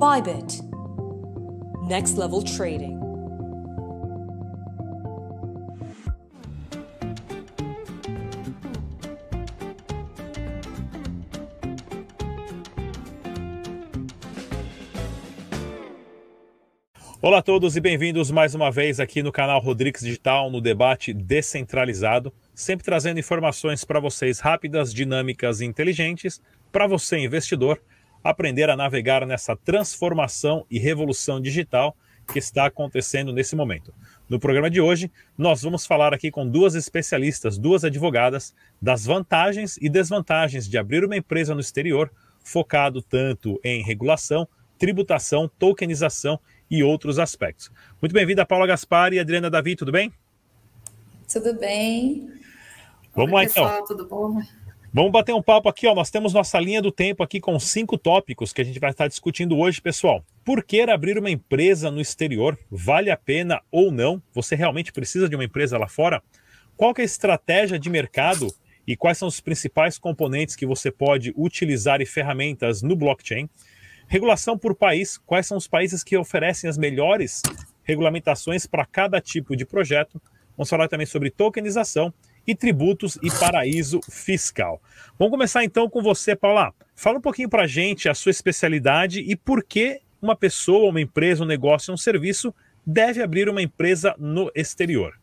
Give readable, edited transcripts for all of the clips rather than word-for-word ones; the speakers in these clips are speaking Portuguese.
Bybit. Next level trading. Olá a todos e bem-vindos mais uma vez aqui no canal Rodrigues Digital, no debate descentralizado, sempre trazendo informações para vocês rápidas, dinâmicas e inteligentes, para você, investidor, aprender a navegar nessa transformação e revolução digital que está acontecendo nesse momento. No programa de hoje, nós vamos falar aqui com duas especialistas, duas advogadas, das vantagens e desvantagens de abrir uma empresa no exterior, focado tanto em regulação, tributação, tokenização e outros aspectos. Muito bem-vinda, Paula Gaspar e Adriana Davi, tudo bem? Tudo bem. Vamos lá, então. Pessoal, tudo bom? Vamos bater um papo aqui, ó. Nós temos nossa linha do tempo aqui com 5 tópicos que a gente vai estar discutindo hoje, pessoal. Por que abrir uma empresa no exterior? Vale a pena ou não? Você realmente precisa de uma empresa lá fora? Qual que é a estratégia de mercado e quais são os principais componentes que você pode utilizar e ferramentas no blockchain? Regulação por país, quais são os países que oferecem as melhores regulamentações para cada tipo de projeto. Vamos falar também sobre tokenização e tributos e paraíso fiscal. Vamos começar então com você, Paula. Fala um pouquinho para a gente a sua especialidade e por que uma pessoa, uma empresa, um negócio, um serviço deve abrir uma empresa no exterior.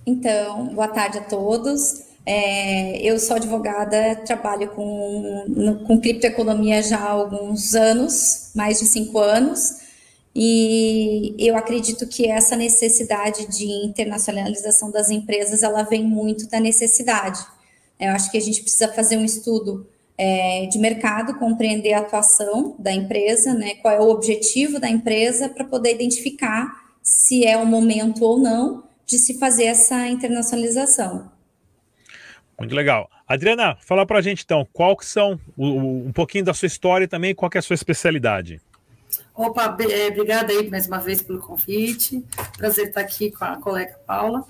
Então, boa tarde a todos. Eu sou advogada, trabalho com criptoeconomia já há alguns anos, mais de 5 anos, e eu acredito que essa necessidade de internacionalização das empresas, ela vem muito da necessidade. Eu acho que a gente precisa fazer um estudo de mercado, compreender a atuação da empresa, né, qual é o objetivo da empresa, para poder identificar se é o momento ou não de se fazer essa internacionalização. Muito legal. Adriana, fala pra gente então, qual que são um pouquinho da sua história e também qual que é a sua especialidade. Opa, obrigada aí mais uma vez pelo convite, prazer estar aqui com a colega Paula.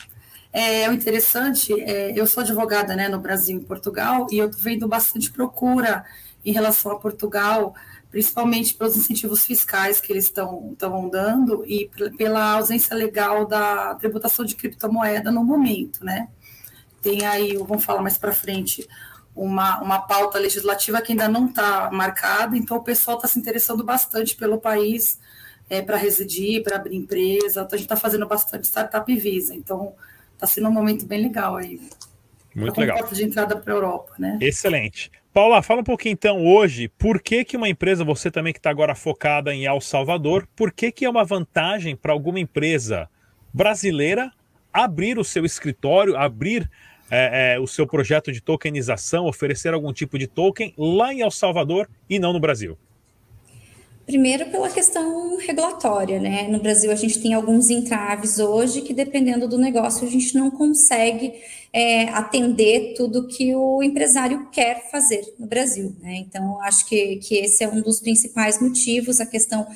O interessante, eu sou advogada, né, no Brasil e em Portugal, e eu estou vendo bastante procura em relação a Portugal, principalmente pelos incentivos fiscais que eles estão dando e pela ausência legal da tributação de criptomoeda no momento, né? Tem aí, vamos falar mais para frente, uma pauta legislativa que ainda não está marcada, então o pessoal está se interessando bastante pelo país para residir, para abrir empresa, então a gente está fazendo bastante startup Visa, então está sendo um momento bem legal aí. Muito legal. Porta de entrada para a Europa, né? Excelente. Paula, fala um pouquinho então hoje, por que uma empresa, você também que está agora focada em El Salvador, por que é uma vantagem para alguma empresa brasileira abrir o seu escritório, abrir o seu projeto de tokenização, oferecer algum tipo de token lá em El Salvador e não no Brasil? Primeiro, pela questão regulatória, né? No Brasil, a gente tem alguns entraves hoje que, dependendo do negócio, a gente não consegue atender tudo que o empresário quer fazer no Brasil, né? Então, acho que esse é um dos principais motivos. A questão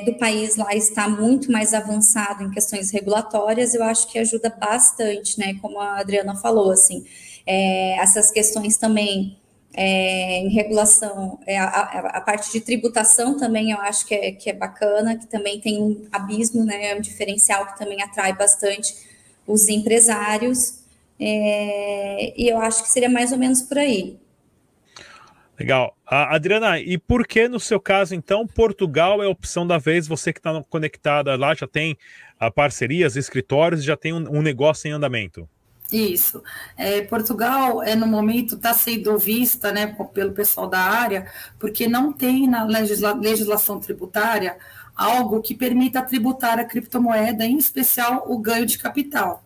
do país lá está muito mais avançado em questões regulatórias. Eu acho que ajuda bastante, né? Como a Adriana falou, assim, essas questões também. Em regulação, a parte de tributação também eu acho que é bacana, que também tem um abismo, né, um diferencial que também atrai bastante os empresários, e eu acho que seria mais ou menos por aí. Legal. Adriana, e por que no seu caso, então, Portugal é a opção da vez? Você que está conectada lá, já tem parcerias, escritórios, já tem um negócio em andamento? Isso. Portugal, no momento, está sendo vista, né, pelo pessoal da área, porque não tem na legislação tributária algo que permita tributar a criptomoeda, em especial o ganho de capital.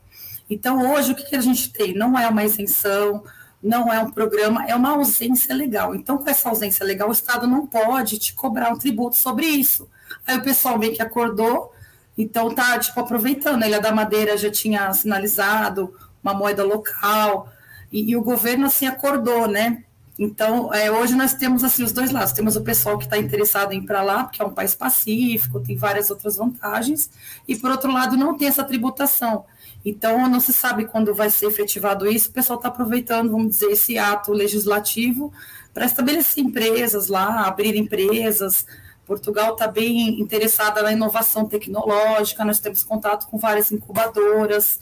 Então, hoje, o que a gente tem? Não é uma isenção, não é um programa, é uma ausência legal. Então, com essa ausência legal, o Estado não pode te cobrar um tributo sobre isso. Aí o pessoal meio que acordou, então tá, tipo, aproveitando. A Ilha da Madeira já tinha sinalizado uma moeda local, e o governo, assim, acordou, né? Então, hoje nós temos assim os dois lados. Temos o pessoal que está interessado em ir para lá, porque é um país pacífico, tem várias outras vantagens, e por outro lado não tem essa tributação. Então, não se sabe quando vai ser efetivado isso, o pessoal está aproveitando, vamos dizer, esse ato legislativo para estabelecer empresas lá, abrir empresas. Portugal está bem interessada na inovação tecnológica, nós temos contato com várias incubadoras.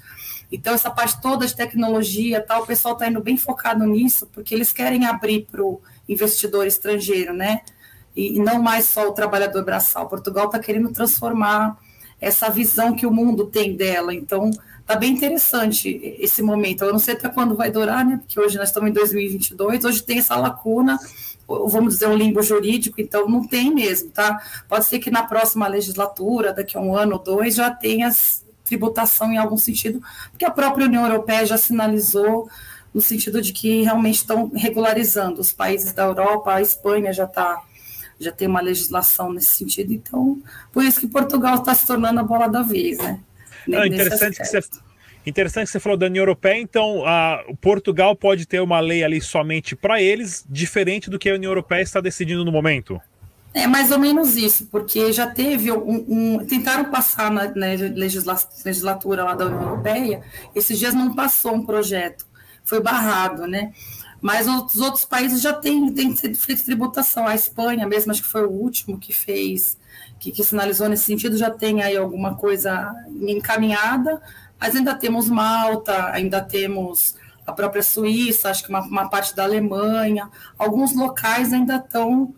Então, essa parte toda de tecnologia, tal, o pessoal está indo bem focado nisso, porque eles querem abrir para o investidor estrangeiro, né? E não mais só o trabalhador braçal. Portugal está querendo transformar essa visão que o mundo tem dela. Então, está bem interessante esse momento. Eu não sei até quando vai durar, né? Porque hoje nós estamos em 2022, hoje tem essa lacuna, vamos dizer, um limbo jurídico, então não tem mesmo, tá? Pode ser que na próxima legislatura, daqui a um ano ou dois, já tenha tributação em algum sentido, porque a própria União Europeia já sinalizou no sentido de que realmente estão regularizando os países da Europa, a Espanha já tem uma legislação nesse sentido, então por isso que Portugal está se tornando a bola da vez, né? Interessante que você falou da União Europeia, então Portugal pode ter uma lei ali somente para eles, diferente do que a União Europeia está decidindo no momento. É mais ou menos isso, porque já teve tentaram passar na legislatura lá da União Europeia, esses dias não passou um projeto, foi barrado, né? Mas os outros países já têm feito tributação. A Espanha mesmo, acho que foi o último que fez, que sinalizou nesse sentido, já tem aí alguma coisa encaminhada, mas ainda temos Malta, ainda temos a própria Suíça, acho que uma parte da Alemanha, alguns locais ainda estão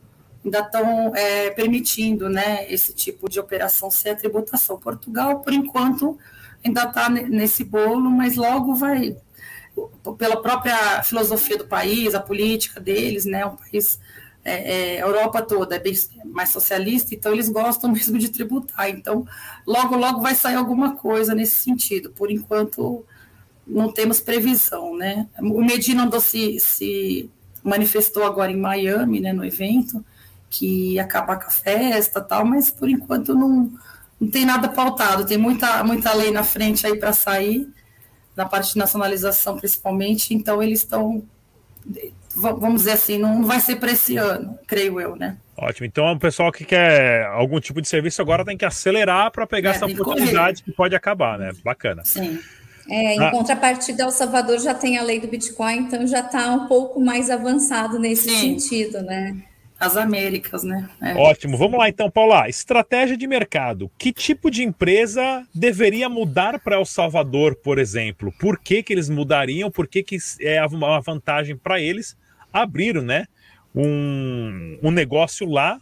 permitindo, né, esse tipo de operação sem a tributação. Portugal, por enquanto, ainda está nesse bolo, mas logo vai, pela própria filosofia do país, a política deles, né, um país, a Europa toda é bem mais socialista, então eles gostam mesmo de tributar, então logo vai sair alguma coisa nesse sentido. Por enquanto, não temos previsão, né. O Medina andou se manifestou agora em Miami, né, no evento, que ia acabar com a festa e tal, mas por enquanto não tem nada pautado, tem muita lei na frente aí para sair, na parte de nacionalização principalmente, então eles estão, vamos dizer assim, não vai ser para esse ano, creio eu, né? Ótimo, então o pessoal que quer algum tipo de serviço agora tem que acelerar para pegar essa oportunidade que pode acabar, né? Bacana. Sim. Em contrapartida, El Salvador já tem a lei do Bitcoin, então já está um pouco mais avançado nesse sentido, né? As Américas, né? Ótimo, vamos lá então, Paula. Estratégia de mercado. Que tipo de empresa deveria mudar para El Salvador, por exemplo? Por que eles mudariam? Por que é uma vantagem para eles abrir, né, um negócio lá,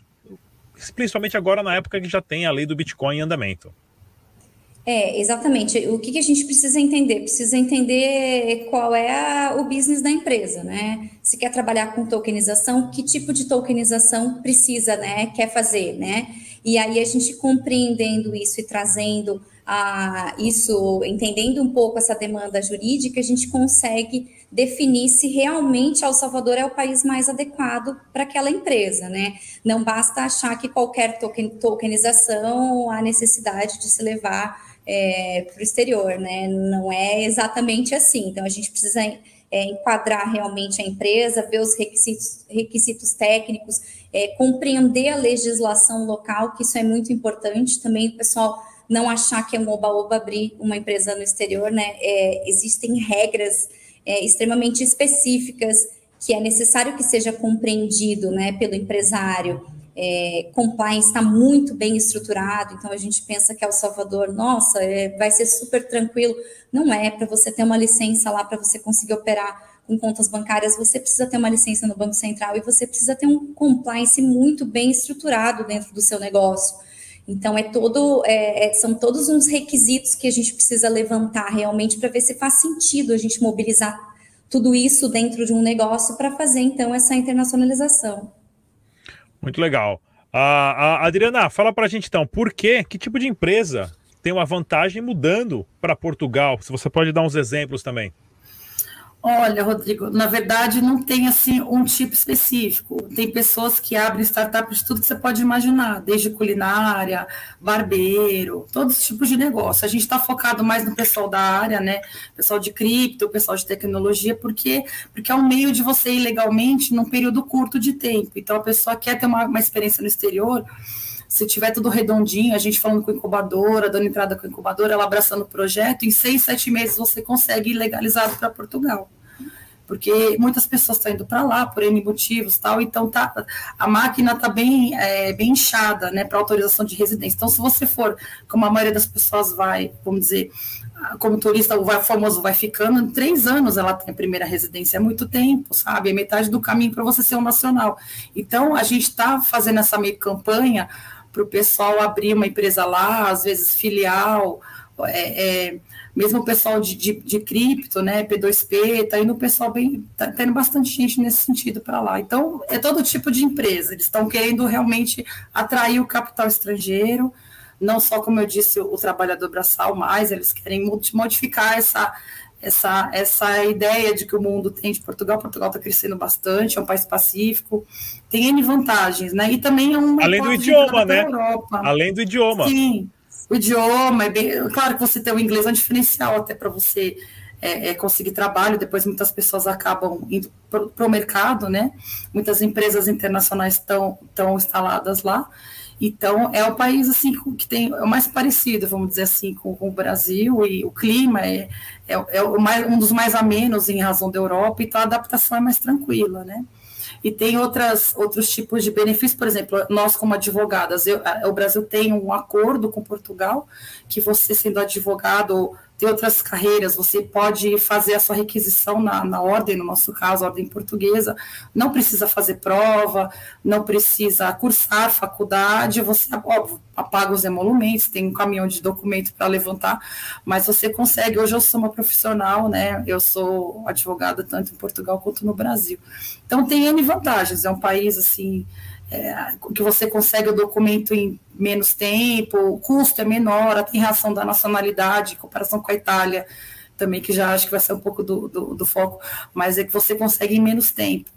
principalmente agora na época que já tem a lei do Bitcoin em andamento? Exatamente. O que a gente precisa entender? Precisa entender qual é o business da empresa, né? Se quer trabalhar com tokenização, que tipo de tokenização precisa, né? Quer fazer, né? E aí a gente compreendendo isso e trazendo isso, entendendo um pouco essa demanda jurídica, a gente consegue definir se realmente El Salvador é o país mais adequado para aquela empresa, né? Não basta achar que qualquer tokenização há necessidade de se levar para o exterior, né? Não é exatamente assim. Então, a gente precisa enquadrar realmente a empresa, ver os requisitos técnicos, compreender a legislação local, que isso é muito importante. Também o pessoal não achar que é um oba-oba abrir uma empresa no exterior, né? Existem regras extremamente específicas que é necessário que seja compreendido, né, pelo empresário. Compliance está muito bem estruturado, então a gente pensa que El Salvador, nossa, vai ser super tranquilo. Não é, para você ter uma licença lá, para você conseguir operar com contas bancárias, você precisa ter uma licença no Banco Central e você precisa ter um compliance muito bem estruturado dentro do seu negócio. Então, são todos uns requisitos que a gente precisa levantar realmente para ver se faz sentido a gente mobilizar tudo isso dentro de um negócio para fazer, então, essa internacionalização. Muito legal. Adriana, fala para a gente então, que tipo de empresa tem uma vantagem mudando para Portugal? Se você pode dar uns exemplos também. Olha, Rodrigo, na verdade não tem assim um tipo específico. Tem pessoas que abrem startup de tudo que você pode imaginar, desde culinária, barbeiro, todos os tipos de negócio. A gente está focado mais no pessoal da área, né? Pessoal de cripto, pessoal de tecnologia, porque é um meio de você ir legalmente num período curto de tempo. Então a pessoa quer ter uma experiência no exterior. Se tiver tudo redondinho, a gente falando com a incubadora, dando entrada com a incubadora, ela abraçando o projeto, em 6, 7 meses você consegue ir legalizado para Portugal. Porque muitas pessoas estão indo para lá por N motivos, tal, então a máquina está bem inchada, né, para autorização de residência. Então, se você for, como a maioria das pessoas vai, vamos dizer, como turista, o famoso vai ficando, em 3 anos ela tem a primeira residência, é muito tempo, sabe? É metade do caminho para você ser um nacional. Então, a gente está fazendo essa meio campanha para o pessoal abrir uma empresa lá, às vezes filial, mesmo o pessoal de cripto, né, P2P, está indo o pessoal tá indo bastante gente nesse sentido para lá. Então, é todo tipo de empresa, eles estão querendo realmente atrair o capital estrangeiro, não só, como eu disse, o trabalhador braçal, mas eles querem modificar essa ideia de que o mundo tem de Portugal. Portugal está crescendo bastante, é um país pacífico, tem N vantagens, né? E também é uma além do idioma, né? Europa. Além do idioma. Sim, o idioma é bem... Claro que você tem o inglês, é um diferencial até para você conseguir trabalho. Depois muitas pessoas acabam indo para o mercado, né? Muitas empresas internacionais estão instaladas lá. Então, é o país assim, que tem o mais parecido, vamos dizer assim, com o Brasil, e o clima é um dos mais amenos em razão da Europa, então a adaptação é mais tranquila, né? E tem outros tipos de benefícios, por exemplo, nós como advogadas, o Brasil tem um acordo com Portugal, que você sendo advogado, tem outras carreiras, você pode fazer a sua requisição na ordem, no nosso caso, a ordem portuguesa, não precisa fazer prova, não precisa cursar faculdade, você, óbvio, apaga os emolumentos, tem um caminhão de documento para levantar, mas você consegue. Hoje eu sou uma profissional, né? Eu sou advogada tanto em Portugal quanto no Brasil. Então tem N vantagens, é um país assim, que você consegue o documento em menos tempo, o custo é menor, a atenção da nacionalidade, em comparação com a Itália, também, que já acho que vai ser um pouco do foco, mas é que você consegue em menos tempo.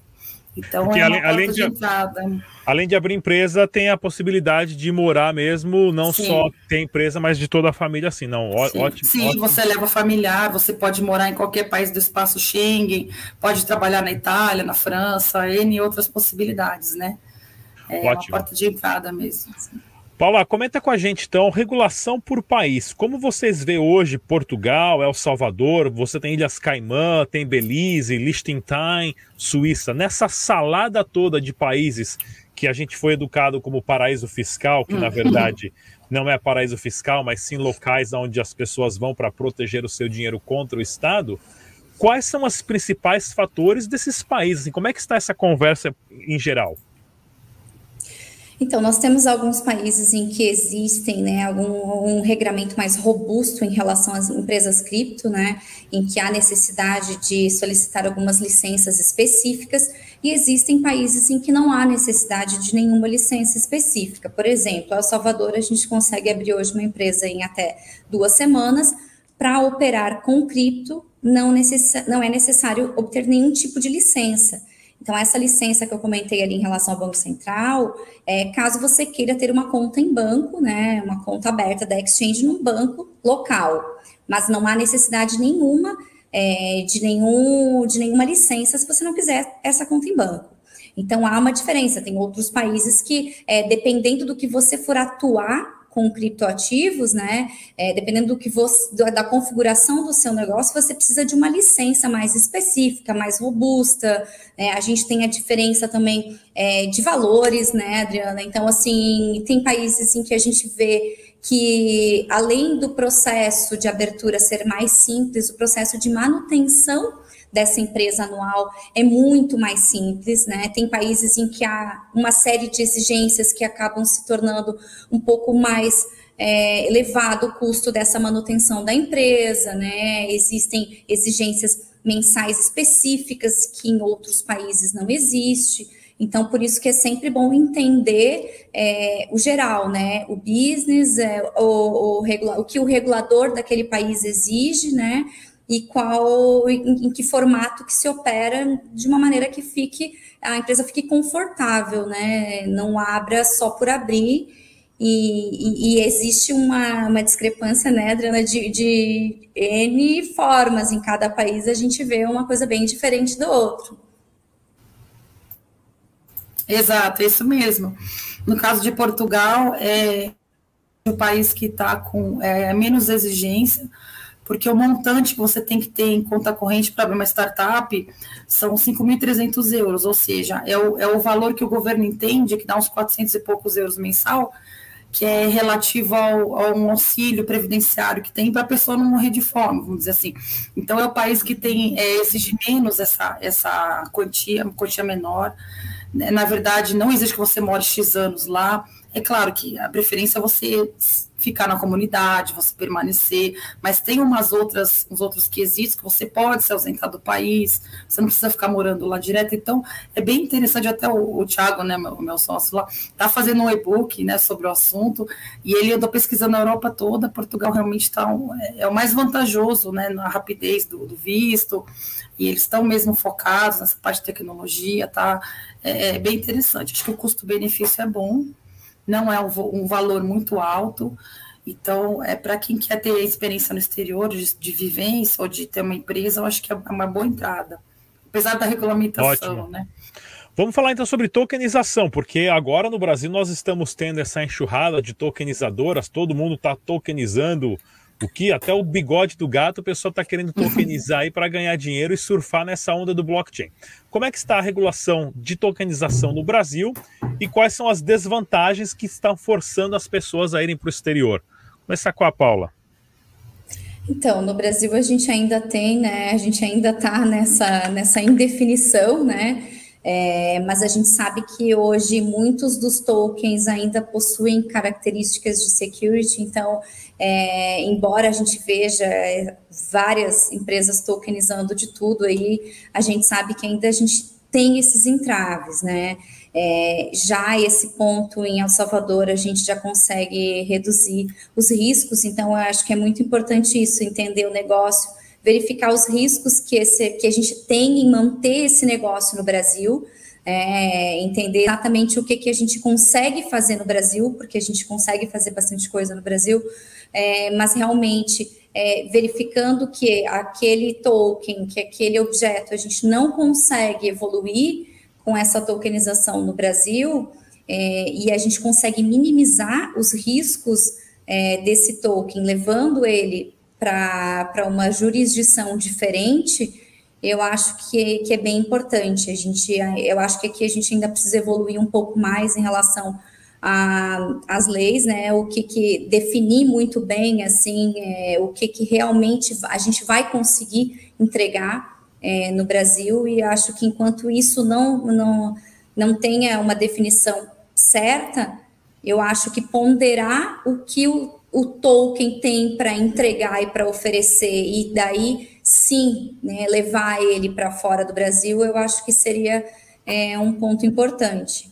Então, porque é uma porta de entrada. Além de abrir empresa, tem a possibilidade de morar mesmo, não Sim. só ter empresa, mas de toda a família, assim, não, Sim. ótimo. Sim, ótimo. você leva familiar, você pode morar em qualquer país do espaço Schengen, pode trabalhar na Itália, na França, N outras possibilidades, né? É uma porta de entrada mesmo. Assim. Paula, comenta com a gente então, regulação por país. Como vocês vê hoje Portugal, El Salvador, você tem Ilhas Caimã, tem Belize, Liechtenstein, Suíça, nessa salada toda de países que a gente foi educado como paraíso fiscal, que na verdade não é paraíso fiscal, mas sim locais onde as pessoas vão para proteger o seu dinheiro contra o Estado. Quais são os principais fatores desses países? Como é que está essa conversa em geral? Então, nós temos alguns países em que existem, né, um regramento mais robusto em relação às empresas cripto, né, em que há necessidade de solicitar algumas licenças específicas, e existem países em que não há necessidade de nenhuma licença específica. Por exemplo, El Salvador, a gente consegue abrir hoje uma empresa em até 2 semanas. Para operar com cripto, não é necessário obter nenhum tipo de licença. Então, essa licença que eu comentei ali em relação ao Banco Central, caso você queira ter uma conta em banco, né, uma conta aberta da Exchange num banco local, mas não há necessidade nenhuma de nenhuma licença se você não quiser essa conta em banco. Então, há uma diferença. Tem outros países que, dependendo do que você for atuar com criptoativos, né, dependendo da configuração do seu negócio, você precisa de uma licença mais específica, mais robusta. A gente tem a diferença também de valores, né, Adriana? Então, assim, tem países em que a gente vê que, além do processo de abertura ser mais simples, o processo de manutenção dessa empresa anual é muito mais simples, né? Tem países em que há uma série de exigências que acabam se tornando um pouco mais elevado o custo dessa manutenção da empresa, né? Existem exigências mensais específicas que em outros países não existe. Então, por isso que é sempre bom entender o geral, né? O business, o que o regulador daquele país exige, né? e em que formato que se opera de uma maneira que a empresa fique confortável, né? Não abra só por abrir. E existe uma discrepância, né, Adriana, de N formas. Em cada país a gente vê uma coisa bem diferente do outro. Exato, é isso mesmo. No caso de Portugal, é um país que está com menos exigência, porque o montante que você tem que ter em conta corrente para abrir uma startup são 5.300 euros, ou seja, é o valor que o governo entende, que dá uns 400 e poucos euros mensal, que é relativo a um auxílio previdenciário que tem para a pessoa não morrer de fome, vamos dizer assim. Então, é o país que exige menos essa quantia, uma quantia menor. Na verdade, não exige que você more X anos lá. É claro que a preferência é você ficar na comunidade, você permanecer, mas tem uns outros quesitos que você pode se ausentar do país, você não precisa ficar morando lá direto. Então, é bem interessante, até o Thiago, né, meu sócio lá, está fazendo um e-book, né, sobre o assunto, e ele andou pesquisando a Europa toda. Portugal realmente é o mais vantajoso, né, na rapidez do visto, e eles estão mesmo focados nessa parte de tecnologia, tá? É bem interessante. Acho que o custo-benefício é bom, não é um valor muito alto, então para quem quer ter experiência no exterior, de vivência ou de ter uma empresa, eu acho que é uma boa entrada, apesar da regulamentação. Ótimo. Né? Vamos falar então sobre tokenização, porque agora no Brasil nós estamos tendo essa enxurrada de tokenizadoras, todo mundo está tokenizando o que até o bigode do gato o pessoal está querendo tokenizar aí para ganhar dinheiro e surfar nessa onda do blockchain. Como é que está a regulação de tokenização no Brasil e quais são as desvantagens que estão forçando as pessoas a irem para o exterior? Começar com a Paula. Então, no Brasil a gente ainda tem, né? A gente ainda está nessa indefinição, né? Mas a gente sabe que hoje muitos dos tokens ainda possuem características de security, então, embora a gente veja várias empresas tokenizando de tudo aí, a gente sabe que ainda a gente tem esses entraves, né? Já esse ponto em El Salvador a gente já consegue reduzir os riscos, então eu acho que é muito importante isso, entender o negócio, verificar os riscos que a gente tem em manter esse negócio no Brasil, entender exatamente o que a gente consegue fazer no Brasil, porque a gente consegue fazer bastante coisa no Brasil, mas realmente verificando que aquele token, que aquele objeto, a gente não consegue evoluir com essa tokenização no Brasil, e a gente consegue minimizar os riscos desse token, levando ele para uma jurisdição diferente, eu acho que é bem importante. Eu acho que aqui a gente ainda precisa evoluir um pouco mais em relação às leis, né? O que definir muito bem, assim, o que realmente a gente vai conseguir entregar no Brasil, e acho que enquanto isso não tenha uma definição certa, eu acho que ponderar o que o token tem para entregar e para oferecer, e daí sim, né, levar ele para fora do Brasil, eu acho que seria um ponto importante.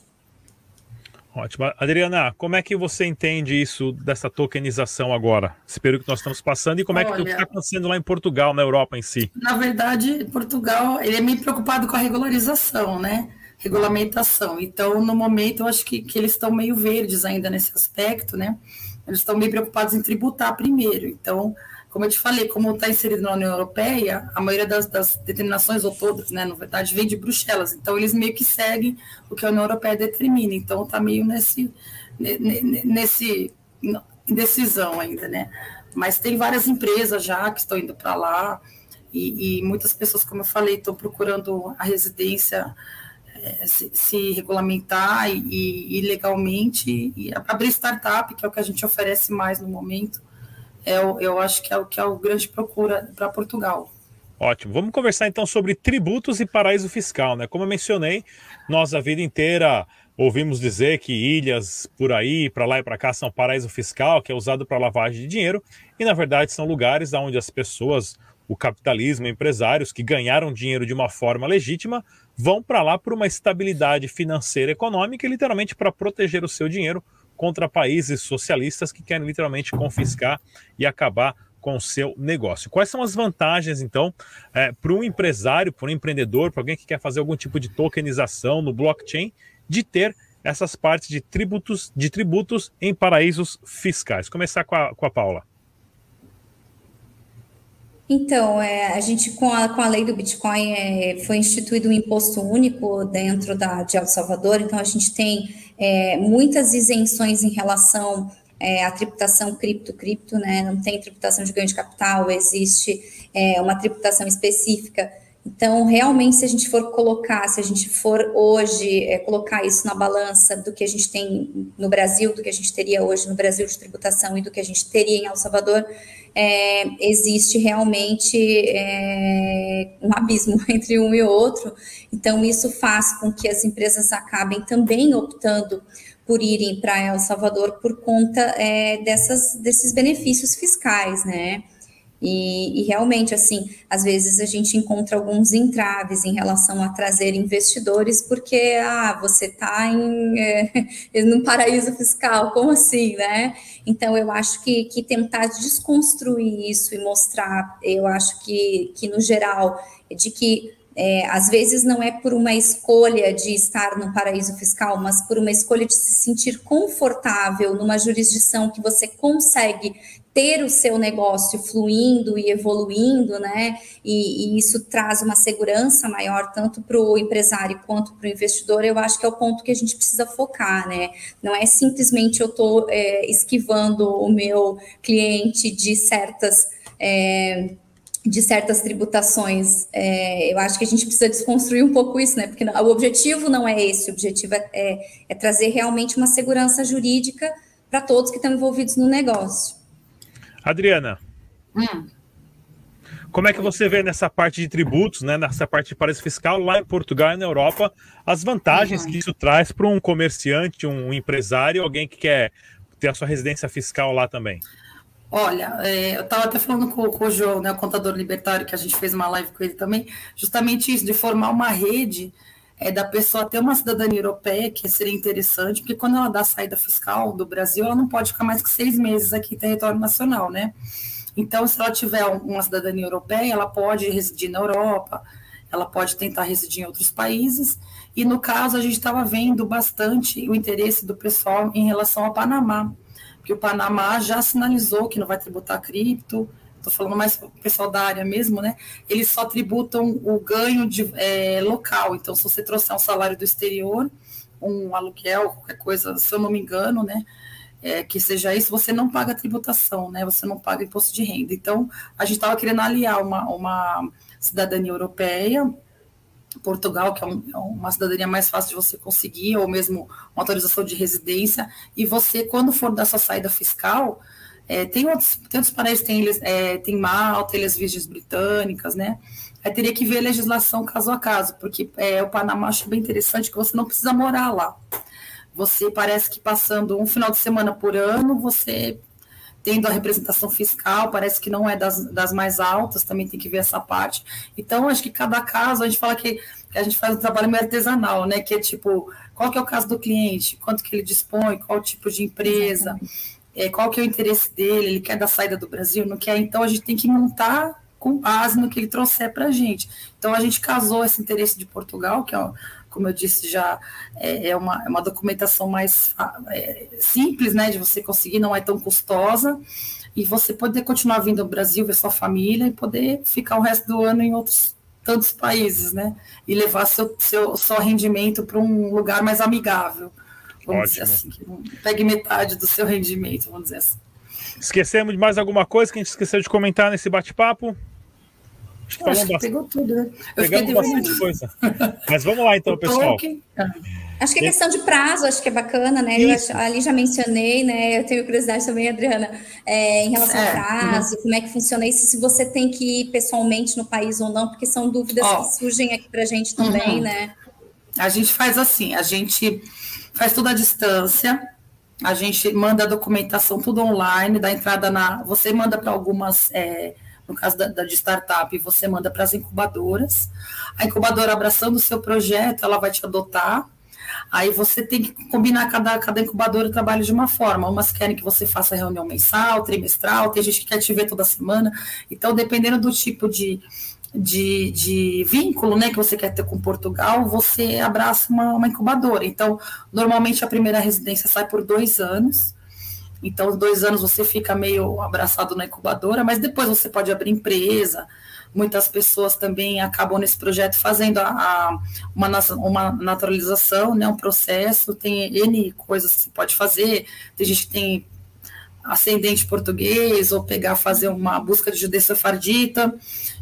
Ótimo. Adriana, como é que você entende isso dessa tokenização agora? Esse período que nós estamos passando, e como é que está acontecendo lá em Portugal, na Europa em si? Na verdade, Portugal, ele é meio preocupado com a regularização, né? Regulamentação. Então, no momento, eu acho que eles estão meio verdes ainda nesse aspecto, né? Eles estão meio preocupados em tributar primeiro. Então, como eu te falei, como está inserido na União Europeia, a maioria das determinações, ou todas, né, na verdade, vem de Bruxelas. Então, eles meio que seguem o que a União Europeia determina. Então, está meio nesse indecisão ainda, né? Mas tem várias empresas já que estão indo para lá, e muitas pessoas, como eu falei, estão procurando a residência, se regulamentar e legalmente, e abrir startup, que é o que a gente oferece mais no momento. Eu acho que é o grande procura para Portugal. Ótimo. Vamos conversar então sobre tributos e paraíso fiscal, né? Como eu mencionei, nós a vida inteira ouvimos dizer que ilhas por aí, para lá e para cá, são paraíso fiscal, que é usado para lavagem de dinheiro, e na verdade são lugares onde as pessoas, o capitalismo, empresários que ganharam dinheiro de uma forma legítima, vão para lá por uma estabilidade financeira e econômica, e literalmente para proteger o seu dinheiro contra países socialistas que querem literalmente confiscar e acabar com o seu negócio. Quais são as vantagens, então, para um empresário, para um empreendedor, para alguém que quer fazer algum tipo de tokenização no blockchain, de ter essas partes de tributos em paraísos fiscais? Começar com a Paula. Então, a gente, com a lei do Bitcoin, foi instituído um imposto único dentro de El Salvador, então a gente tem muitas isenções em relação à tributação cripto, né? Não tem tributação de ganho de capital, existe uma tributação específica. Então, realmente, se a gente for hoje colocar isso na balança do que a gente tem no Brasil, do que a gente teria hoje no Brasil de tributação e do que a gente teria em El Salvador, existe realmente um abismo entre um e outro. Então, isso faz com que as empresas acabem também optando por irem para El Salvador por conta desses benefícios fiscais, né? E realmente, assim, às vezes a gente encontra alguns entraves em relação a trazer investidores, porque, você está num paraíso fiscal, como assim, né? Então, eu acho que tentar desconstruir isso e mostrar, eu acho que no geral, de que às vezes não é por uma escolha de estar no paraíso fiscal, mas por uma escolha de se sentir confortável numa jurisdição que você consegue ter o seu negócio fluindo e evoluindo, né? E isso traz uma segurança maior tanto para o empresário quanto para o investidor. Eu acho que é o ponto que a gente precisa focar, né? Não é simplesmente eu estou esquivando o meu cliente de certas tributações. Eu acho que a gente precisa desconstruir um pouco isso, né? Porque o objetivo não é esse, o objetivo é trazer realmente uma segurança jurídica para todos que estão envolvidos no negócio. Adriana, como é que você vê nessa parte de tributos, né, nessa parte de paraíso fiscal lá em Portugal e na Europa, as vantagens que isso traz para um comerciante, um empresário, alguém que quer ter a sua residência fiscal lá também? Olha, eu estava até falando com o João, né, o contador libertário, que a gente fez uma live com ele também, justamente isso, de formar uma rede da pessoa ter uma cidadania europeia, que seria interessante, porque quando ela dá a saída fiscal do Brasil, ela não pode ficar mais que 6 meses aqui em território nacional, né? Então, se ela tiver uma cidadania europeia, ela pode residir na Europa, ela pode tentar residir em outros países, e no caso, a gente estava vendo bastante o interesse do pessoal em relação ao Panamá, porque o Panamá já sinalizou que não vai tributar cripto. Estou falando mais para o pessoal da área mesmo, né? Eles só tributam o ganho local. Então, se você trouxer um salário do exterior, um aluguel, qualquer coisa, se eu não me engano, né? Que seja isso, você não paga tributação, né? Você não paga imposto de renda. Então, a gente estava querendo aliar uma cidadania europeia, Portugal, que é uma cidadania mais fácil de você conseguir, ou mesmo uma autorização de residência, e você, quando for dar sua saída fiscal, tem outros países, tem Malta, Ilhas Virgens Britânicas, né? Aí teria que ver a legislação caso a caso, porque o Panamá acho bem interessante que você não precisa morar lá. Você parece que passando um final de semana por ano, você tendo a representação fiscal, parece que não é das mais altas, também tem que ver essa parte. Então, acho que cada caso, a gente fala que a gente faz um trabalho meio artesanal, né? Que é tipo, qual que é o caso do cliente, quanto que ele dispõe, qual tipo de empresa, qual que é o interesse dele, ele quer da saída do Brasil, não quer? Então, a gente tem que montar com base no que ele trouxer para a gente. Então, a gente casou esse interesse de Portugal, que como eu disse já, é uma documentação mais simples, né, de você conseguir, não é tão custosa, e você poder continuar vindo ao Brasil, ver sua família, e poder ficar o resto do ano em outros tantos países, né, e levar seu rendimento para um lugar mais amigável, vamos dizer assim, que não pegue metade do seu rendimento, vamos dizer assim. Esquecemos de mais alguma coisa que a gente esqueceu de comentar nesse bate-papo? Acho que pegou tudo, né? Pegamos bastante coisa. Mas vamos lá então, pessoal. Acho que a questão de prazo, acho que é bacana, né? Ali já mencionei, né? Eu tenho curiosidade também, Adriana, em relação ao prazo, como é que funciona isso, se você tem que ir pessoalmente no país ou não, porque são dúvidas que surgem aqui para a gente também, né? A gente faz assim, a gente faz tudo à distância, a gente manda a documentação tudo online, dá entrada você manda para algumas... no caso de startup, você manda para as incubadoras. A incubadora, abraçando o seu projeto, ela vai te adotar. Aí você tem que combinar cada incubadora trabalha de uma forma. Umas querem que você faça reunião mensal, trimestral, tem gente que quer te ver toda semana. Então, dependendo do tipo de vínculo, né, que você quer ter com Portugal, você abraça uma incubadora. Então, normalmente a primeira residência sai por 2 anos. Então, 2 anos você fica meio abraçado na incubadora, mas depois você pode abrir empresa. Muitas pessoas também acabam nesse projeto fazendo uma naturalização, né, um processo, tem N coisas que você pode fazer. Tem gente que tem ascendente português, ou fazer uma busca de judeu sefardita,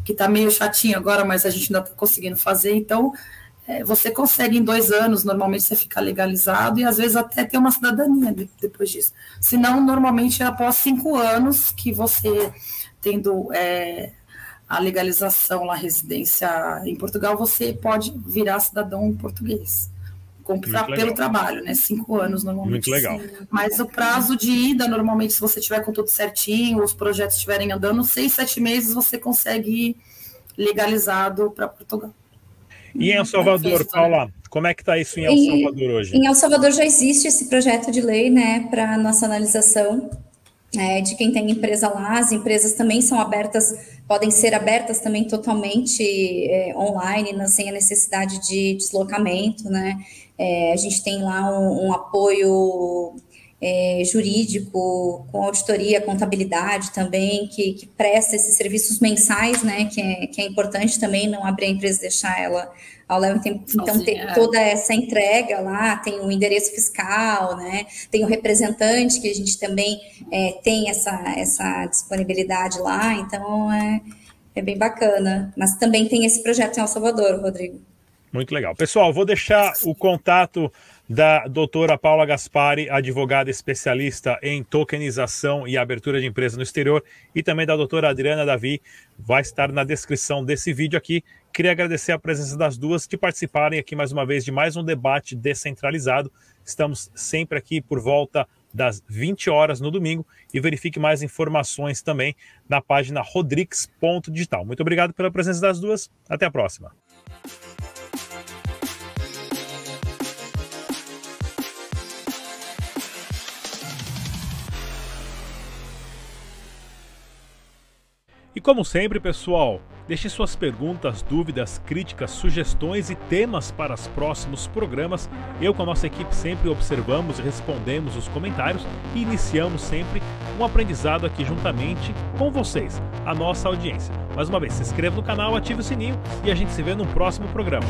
que está meio chatinho agora, mas a gente ainda está conseguindo fazer. Então, você consegue em 2 anos, normalmente você fica legalizado, e às vezes até ter uma cidadania depois disso. Senão, normalmente é após 5 anos que você, tendo a legalização, a residência em Portugal, você pode virar cidadão português. Pelo trabalho, né? 5 anos normalmente. Muito legal. Mas o prazo de ida, normalmente, se você tiver com tudo certinho, os projetos estiverem andando, 6, 7 meses você consegue ir legalizado para Portugal. E em El Salvador, Paula, como é que está isso em El Salvador hoje? Em El Salvador já existe esse projeto de lei, né, para nacionalização de quem tem empresa lá. As empresas também são abertas, podem ser abertas também totalmente online, sem a necessidade de deslocamento, né? A gente tem lá um apoio jurídico, com auditoria, contabilidade também, que presta esses serviços mensais, né, que é importante também, não abrir a empresa e deixar ela ao leve tempo. Então, tem toda essa entrega lá, tem o endereço fiscal, né, tem o representante, que a gente também tem essa disponibilidade lá, então é bem bacana. Mas também tem esse projeto em El Salvador, Rodrigo. Muito legal. Pessoal, vou deixar o contato da doutora Paula Gaspari, advogada especialista em tokenização e abertura de empresa no exterior, e também da doutora Adriana Davi, vai estar na descrição desse vídeo aqui. Queria agradecer a presença das duas, de participarem aqui mais uma vez de mais um debate descentralizado. Estamos sempre aqui por volta das 20 horas no domingo, e verifique mais informações também na página rodrigues.digital. Muito obrigado pela presença das duas. Até a próxima. E como sempre, pessoal, deixe suas perguntas, dúvidas, críticas, sugestões e temas para os próximos programas. Eu com a nossa equipe sempre observamos e respondemos os comentários e iniciamos sempre um aprendizado aqui juntamente com vocês, a nossa audiência. Mais uma vez, se inscreva no canal, ative o sininho e a gente se vê no próximo programa.